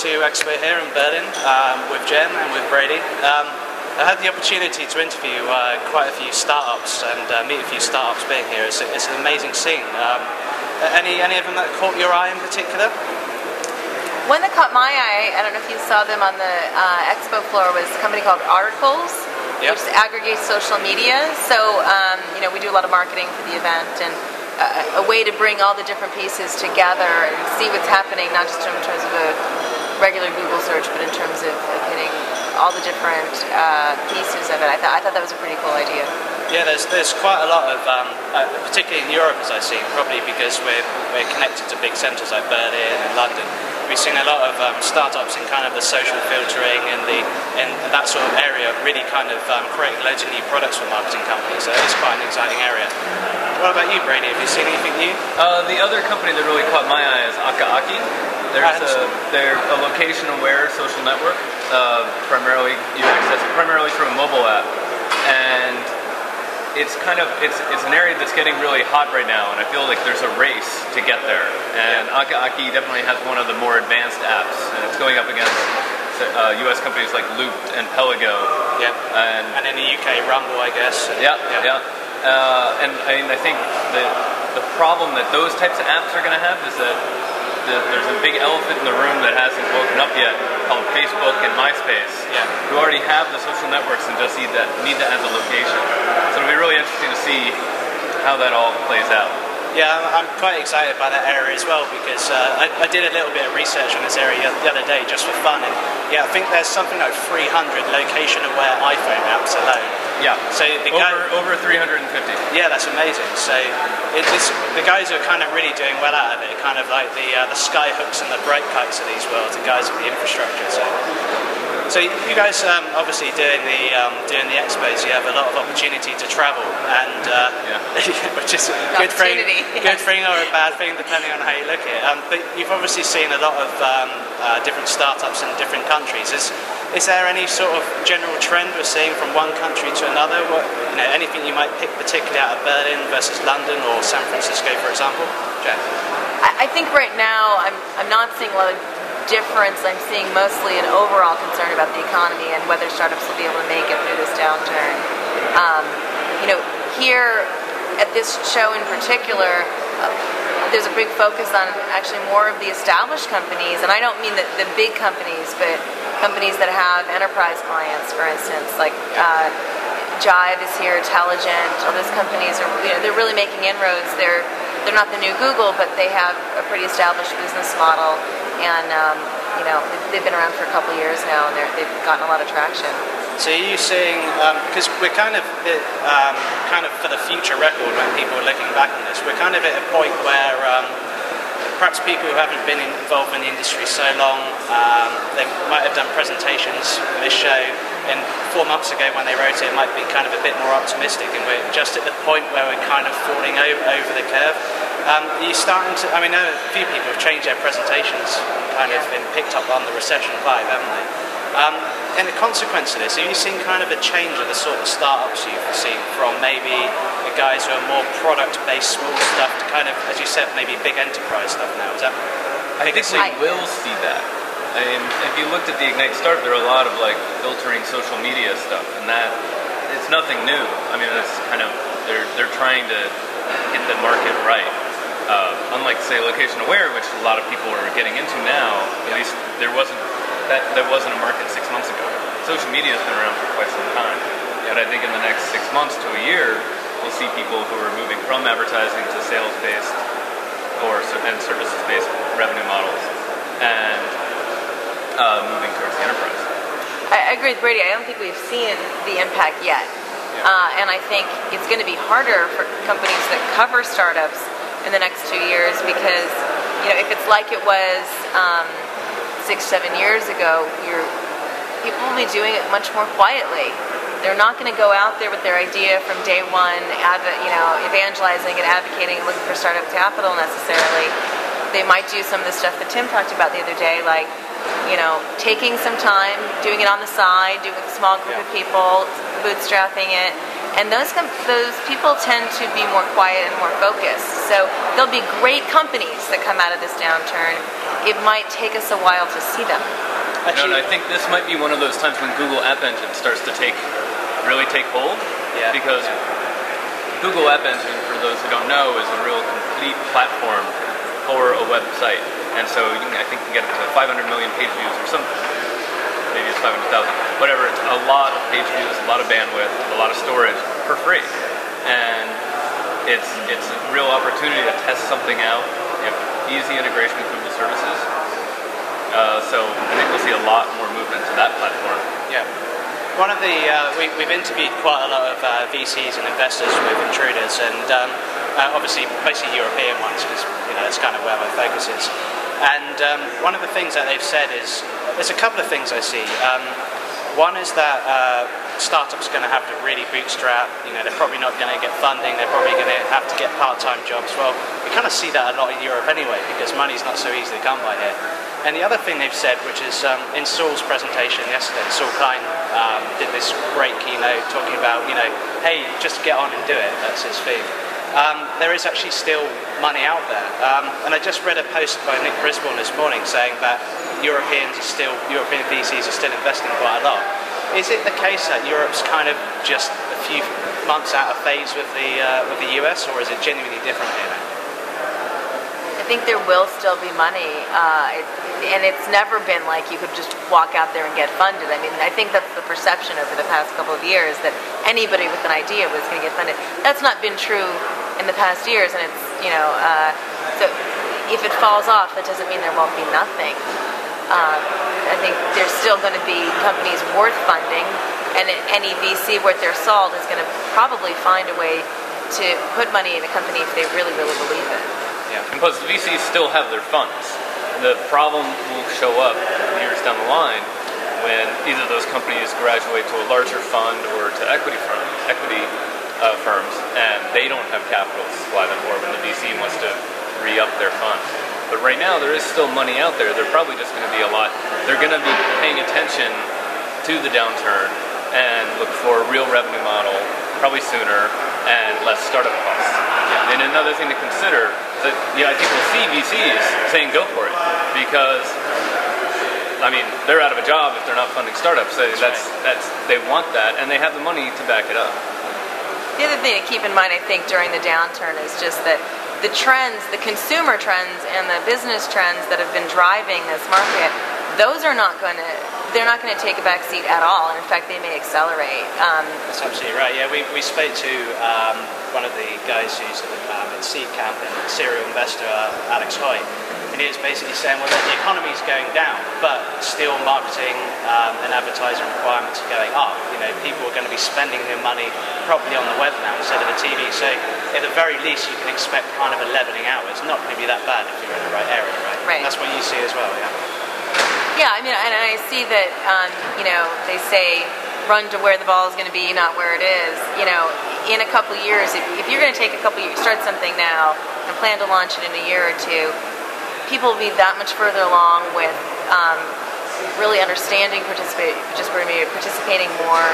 to Expo here in Berlin with Jen and with Brady. I had the opportunity to interview quite a few startups and meet a few startups being here. It's an amazing scene. Any of them that caught your eye in particular? One that caught my eye, I don't know if you saw them on the expo floor, was a company called Articles, yep, which aggregates social media. So, you know, we do a lot of marketing for the event, and a way to bring all the different pieces together and see what's happening, not just in terms of a regular Google search, but in terms of hitting all the different pieces of it. I thought that was a pretty cool idea. Yeah, there's quite a lot of, particularly in Europe, as I've seen, probably because we're connected to big centres like Berlin and London. We've seen a lot of startups in kind of the social filtering and that sort of area, really kind of creating loads of new products for marketing companies. So it's quite an exciting area. What about you, Brady? Have you seen anything new? The other company that really caught my eye is Aki. They're a location-aware social network. Primarily, you access it primarily through a mobile app, and it's an area that's getting really hot right now, and I feel like there's a race to get there. And Aki definitely has one of the more advanced apps, and it's going up against U.S. companies like Loop and Pelago. Yeah. And in the UK, Rumble, I guess. Yeah. And I think the problem that those types of apps are going to have is that there's a big elephant in the room that hasn't woken up yet, called Facebook and MySpace, who already have the social networks and just need to add the location. So it'll be really interesting to see how that all plays out. Yeah, I'm quite excited by that area as well, because I did a little bit of research on this area the other day just for fun, and yeah, I think there's something like 300 location-aware iPhone apps alone. Yeah, so over 350. Yeah, that's amazing. So the guys are kind of really doing well out of it, kind of like the Skyhooks and the Brightkits of these worlds, the guys with the infrastructure. So you guys obviously doing the expos, you have a lot of opportunity to travel, and which is a good thing or a bad thing depending on how you look at it. But you've obviously seen a lot of different startups in different countries. Is there any sort of general trend we're seeing from one country to another? Anything you might pick particularly out of Berlin versus London or San Francisco, for example? Jen? I think right now I'm not seeing a lot of difference. I'm seeing mostly an overall concern about the economy and whether startups will be able to make it through this downturn. Here at this show in particular, there's a big focus on actually more of the established companies, and I don't mean the big companies, but companies that have enterprise clients, for instance, like Jive is here, Intelligent. All those companies are, they're really making inroads. They're not the new Google, but they have a pretty established business model, and they've been around for a couple years now, and they've gotten a lot of traction. So are you seeing, because we're kind of for the future record when people are looking back on this, we're kind of at a point where perhaps people who haven't been involved in the industry so long, they might have done presentations for this show, and 4 months ago when they wrote it, it might be kind of a bit more optimistic, and we're just at the point where we're kind of falling over the curve. Are you starting to, I know a few people have changed their presentations, kind of been picked up on the recession vibe, haven't they? And the consequence of this, have you seen kind of a change of the sort of startups you've seen from maybe the guys who are more product-based small stuff to kind of, as you said, maybe big enterprise stuff now? Is that? I think we will see that. I mean, if you looked at the Ignite Startup, there are a lot of filtering social media stuff, and that it's nothing new. I mean, it's kind of they're trying to hit the market right. Unlike, say, location aware, which a lot of people are getting into now, at least there wasn't a market 6 months ago. Social media has been around for quite some time, but I think in the next 6 months to a year, we'll see people who are moving from advertising to sales-based and services-based revenue models, and moving towards the enterprise. I agree with Brady. I don't think we've seen the impact yet, and I think it's going to be harder for companies that cover startups in the next 2 years, because if it's like it was 6-7 years ago, people will be doing it much more quietly. They're not going to go out there with their idea from day one, evangelizing and advocating and looking for startup capital necessarily. They might do some of the stuff that Tim talked about the other day, like taking some time, doing it on the side, doing it with a small group of people, bootstrapping it. And those people tend to be more quiet and more focused. So there'll be great companies that come out of this downturn, it might take us a while to see them. And I think this might be one of those times when Google App Engine starts to really take hold. Yeah. Because Google App Engine, for those who don't know, is a real complete platform for a website. And so I think you can get up to 500 million page views or something. Maybe it's 500,000. Whatever. It's a lot of page views, a lot of bandwidth, a lot of storage for free. And it's a real opportunity to test something out. You have easy integration with Google services. So I think we'll see a lot more movement to that platform. Yeah. One of the we've interviewed quite a lot of VCs and investors with Intruders, and obviously mostly European ones, because that's kind of where my focus is. And one of the things that they've said is there's a couple of things I see. One is that startups are going to have to really bootstrap. They're probably not going to get funding. They're probably going to have to get part-time jobs. Well, we kind of see that a lot in Europe anyway, because money's not so easy to come by here. And the other thing they've said, which is in Saul's presentation yesterday, Saul Klein did this great keynote talking about, hey, just get on and do it. That's his theme. There is actually still money out there. And I just read a post by Nick Brisbane this morning saying that European VCs are still investing quite a lot. Is it the case that Europe's kind of just a few months out of phase with the US, or is it genuinely different here now? I think there will still be money, and it's never been like you could just walk out there and get funded. I mean, I think that's the perception over the past couple of years, that anybody with an idea was going to get funded. That's not been true in the past years, and it's, so if it falls off, that doesn't mean there won't be nothing. I think there's still going to be companies worth funding, and any VC worth their salt is going to probably find a way to put money in a company if they really, really believe it. Yeah. And plus, the VCs still have their funds. The problem will show up years down the line when either those companies graduate to a larger fund or to equity firms, and they don't have capital to supply them, or when the VC wants to re-up their funds. But right now, there is still money out there. They're probably just going to be they're going to be paying attention to the downturn and look for a real revenue model, probably sooner, and less startup costs. Yeah. And another thing to consider is that, I think we'll see VCs saying go for it, because they're out of a job if they're not funding startups. So they want that, and they have the money to back it up. The other thing to keep in mind, I think, during the downturn is just that the trends, the consumer trends and the business trends that have been driving this market, those are they're not going to take a back seat at all, and in fact they may accelerate. That's absolutely right. Yeah, we spoke to one of the guys who's at Seed Camp, and serial investor Alex Hoy, and he was basically saying, well, the economy's going down, but still marketing and advertising requirements are going up. People are going to be spending their money probably on the web now instead of the TV. So at the very least, you can expect kind of a leveling out. It's not going to be that bad if you're in the right area, right? Right. That's what you see as well, yeah. Yeah, and I see that, they say run to where the ball is going to be, not where it is. In a couple of years, if you're going to take a couple of years, start something now and plan to launch it in a year or two, people will be that much further along with really understanding, participating more.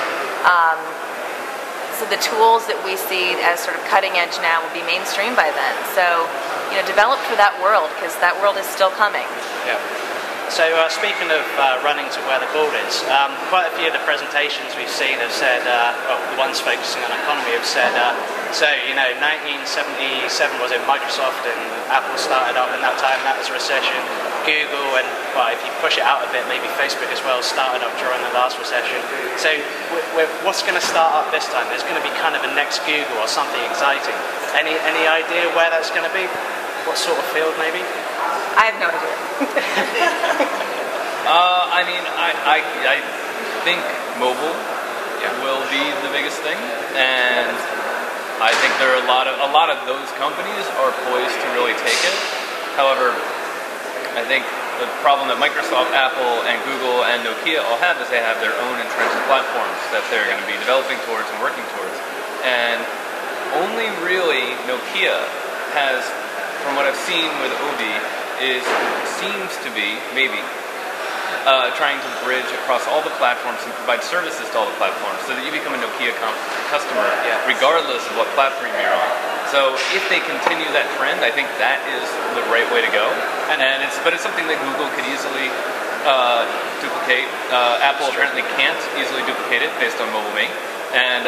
So the tools that we see as sort of cutting edge now will be mainstream by then. So, develop for that world, because that world is still coming. Yeah. So speaking of running to where the ball is, quite a few of the presentations we've seen have said, the ones focusing on economy have said, 1977 was it Microsoft and Apple started up in that time, that was a recession. Google and, if you push it out a bit, maybe Facebook as well, started up during the last recession. So what's going to start up this time? There's going to be kind of a next Google or something exciting. Any idea where that's going to be? What sort of field maybe? I have no idea. I think mobile will be the biggest thing, and I think there are a lot of those companies are poised to really take it. However, I think the problem that Microsoft, Apple, and Google and Nokia all have is they have their own entrenched platforms that they're going to be developing towards and working towards, and only really Nokia has, from what I've seen with Obi, seems to be, maybe, trying to bridge across all the platforms and provide services to all the platforms so that you become a Nokia customer regardless of what platform you're on. So if they continue that trend, I think that is the right way to go. But it's something that Google could easily duplicate. Apple apparently can't easily duplicate it based on mobile me. And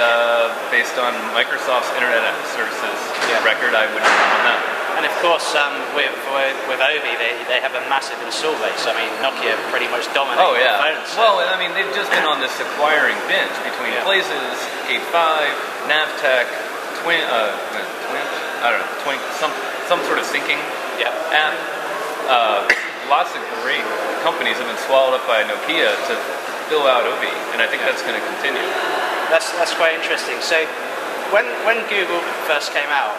based on Microsoft's Internet Services record, I would count on that. And of course, with Ovi, they have a massive install base. I mean, Nokia pretty much dominates phones. So. Well, I mean, they've just been on this acquiring binge between Places, 8.5, Navtech, Twin, I don't know, Twink, some sort of syncing app. Lots of great companies have been swallowed up by Nokia to fill out Ovi, and I think that's going to continue. That's quite interesting. So when Google first came out,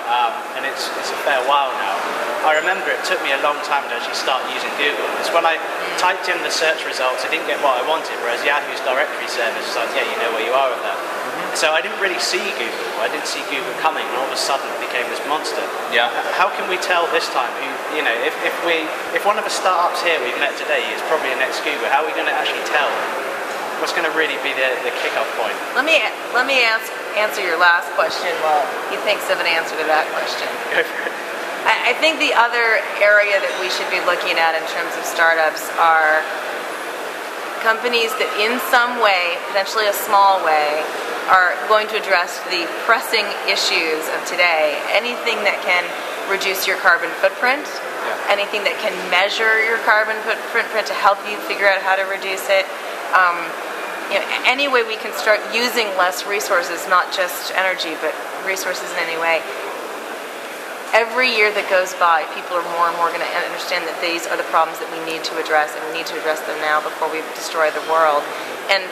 and it's a fair while now, I remember it took me a long time to actually start using Google. Because when I typed in the search results, I didn't get what I wanted, whereas Yahoo's directory service was like, yeah, you know where you are with that. So I didn't really see Google. I didn't see Google coming, and all of a sudden it became this monster. Yeah. How can we tell this time who, you know, if one of the startups here we've met today is probably a next Google, how are we going to actually tell? What's going to really be the kickoff point? Let me answer your last question while he thinks of an answer to that question. Go for it. I think the other area that we should be looking at in terms of startups are companies that in some way, potentially a small way, are going to address the pressing issues of today. Anything that can reduce your carbon footprint, anything that can measure your carbon footprint to help you figure out how to reduce it. You know, any way we can start using less resources, not just energy, but resources in any way. Every year that goes by, people are more and more going to understand that these are the problems that we need to address, and we need to address them now before we destroy the world. And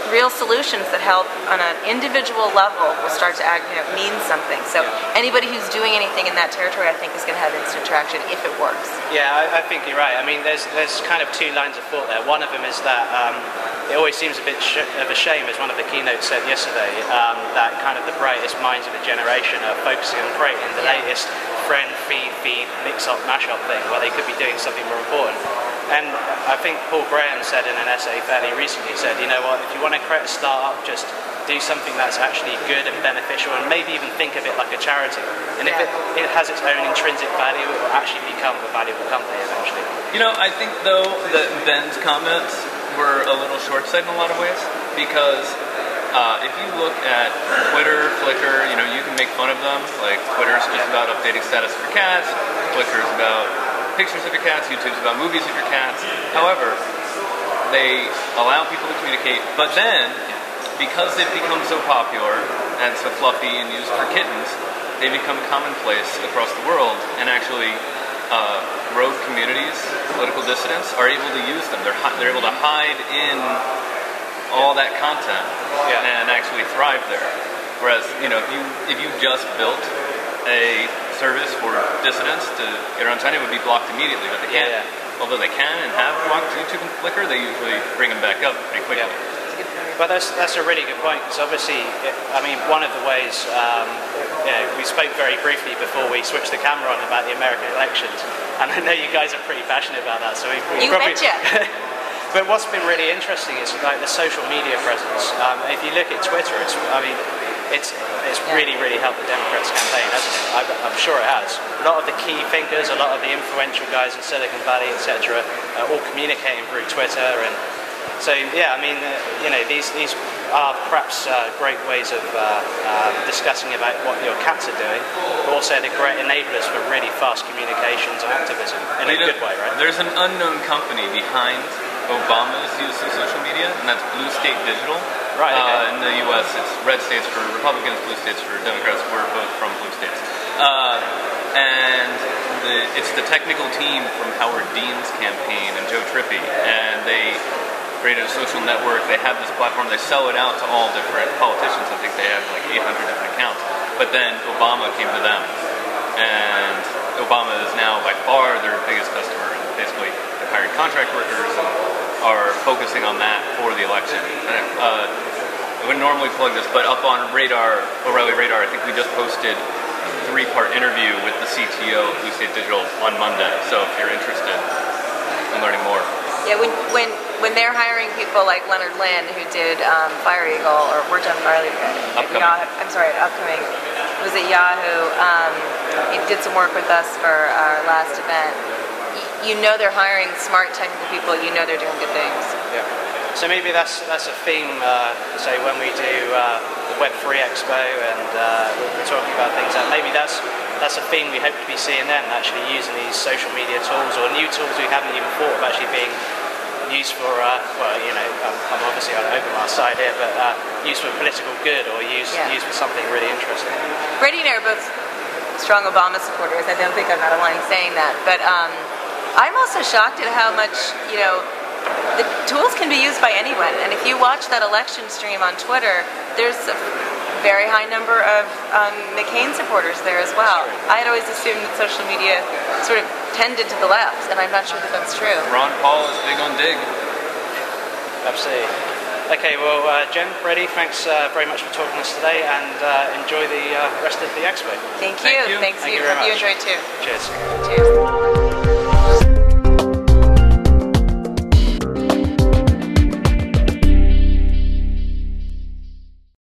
real solutions that help on an individual level will start to mean something. So anybody who's doing anything in that territory, I think, is going to have instant traction if it works. Yeah, I think you're right. I mean, there's kind of two lines of thought there. One of them is that it always seems a bit of a shame, as one of the keynotes said yesterday, that kind of the brightest minds of the generation are focusing on creating the latest friend, feed, mix-up, mash-up thing, where they could be doing something more important. And I think Paul Graham said in an essay fairly recently, he said, you know what, if you want to create a startup, just do something that's actually good and beneficial, and maybe even think of it like a charity. And if it has its own intrinsic value, it will actually become a valuable company eventually. You know, I think, though, that Ben's comments were a little short-sighted in a lot of ways, because if you look at Twitter, Flickr, you know, you can make fun of them. Like, Twitter's just about updating status for cats, Flickr's about pictures of your cats, YouTube's about movies of your cats. However, they allow people to communicate, but then, because they've become so popular and so fluffy and used for kittens, they become commonplace across the world, and actually rogue communities, political dissidents, are able to use them. They're able to hide in all that content and actually thrive there. Whereas, you know, if you just built a service for dissidents to get around China, it would be blocked immediately, but they can't. Although they can and have blocked YouTube and Flickr, they usually bring them back up pretty quickly. But that's a really good point, because obviously, I mean, one of the ways, we spoke very briefly before we switched the camera on about the American elections, and I know you guys are pretty passionate about that, so we probably... betcha! But what's been really interesting is like the social media presence. If you look at Twitter, it's really, really helped the Democrats' campaign, hasn't it? I'm sure it has. A lot of the key thinkers, a lot of the influential guys in Silicon Valley, etc., are all communicating through Twitter, and so yeah, I mean, you know, these are perhaps great ways of discussing about what your cats are doing, but also they're great enablers for really fast communications and activism in a good way, right? There's an unknown company behind Obama's use of social media, and that's Blue State Digital. Right. Okay. In the U.S., it's red states for Republicans, blue states for Democrats. We're both from blue states. And it's the technical team from Howard Dean's campaign and Joe Trippi, and they created a social network. They have this platform. They sell it out to all different politicians. I think they have like 800 different accounts. But then Obama came to them, and Obama is now by far their biggest customer. And basically, they've hired contract workers and are focusing on that for the election. I wouldn't normally plug this, but up on O'Reilly Radar, I think we just posted a 3-part interview with the CTO of Blue State Digital on Monday. So if you're interested in learning more. Yeah, when when they're hiring people like Leonard Lynn, who did Fire Eagle, or worked on Fire Eagle, I'm sorry, Upcoming, was at Yahoo. He did some work with us for our last event. You know they're hiring smart technical people. You know they're doing good things. Yeah. So maybe that's a theme. Say when we do the Web3 Expo and we're talking about things, that maybe that's a theme we hope to be seeing then. Actually using these social media tools or new tools we haven't even thought of actually being used for, well, you know, I'm obviously on the open side here, but used for political good or used for something really interesting. Brady and I are both strong Obama supporters. I don't think I'm out of line saying that, but I'm also shocked at how much, you know, the tools can be used by anyone. And if you watch that election stream on Twitter, there's a very high number of McCain supporters there as well. I had always assumed that social media sort of tended to the left, and I'm not sure that that's true. Ron Paul is big on dig. Absolutely. Okay, well, Jen, Brady, thanks very much for talking to us today, and enjoy the rest of the expo. Thank you. Thanks. Thank you very much. You enjoyed too. Cheers. Cheers.